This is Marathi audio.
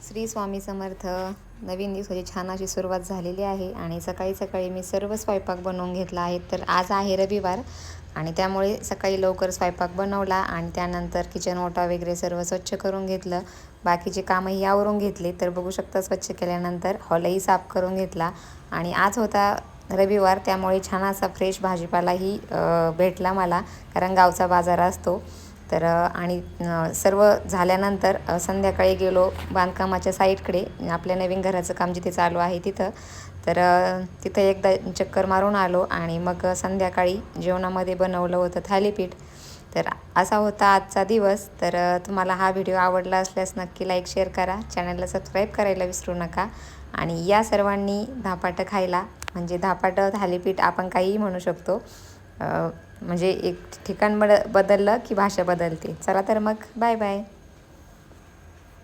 श्री स्वामी समर्थ. नवीन दिवसाची छान अशी सुरुवात झालेली आहे आणि सकाळी सकाळी मी सर्व स्वयंपाक बनवून घेतला आहे. तर आज आहे रविवार आणि त्यामुळे सकाळी लवकर स्वयंपाक बनवला आणि त्यानंतर किचन ओटा वगैरे सर्व स्वच्छ करून घेतलं. बाकीचे कामही आवरून घेतले. तर बघू शकता स्वच्छ केल्यानंतर हॉलही साफ करून घेतला आणि आज होता रविवार, त्यामुळे छान असा फ्रेश भाजीपालाही भेटला मला, कारण गावचा बाजार असतो. तर आणि सर्व झाल्यानंतर संध्याकाळी गेलो बांधकामाच्या साईडकडे, आपल्या नवीन घराचं काम जिथे चालू आहे तिथं. तर तिथं एकदा चक्कर मारून आलो आणि मग संध्याकाळी जेवणामध्ये बनवलं होतं थालीपीठ. तर असा होता आजचा दिवस. तर तुम्हाला हा व्हिडिओ आवडला असल्यास नक्की लाईक शेअर करा, चॅनलला सबस्क्राईब करायला विसरू नका. आणि या सर्वांनी धपाटं खायला, म्हणजे धपाटं थालीपीठ आपण काहीही म्हणू शकतो. म्हणजे एक ठिकाण बदललं की भाषा बदलते. चला तर मग बाय बाय.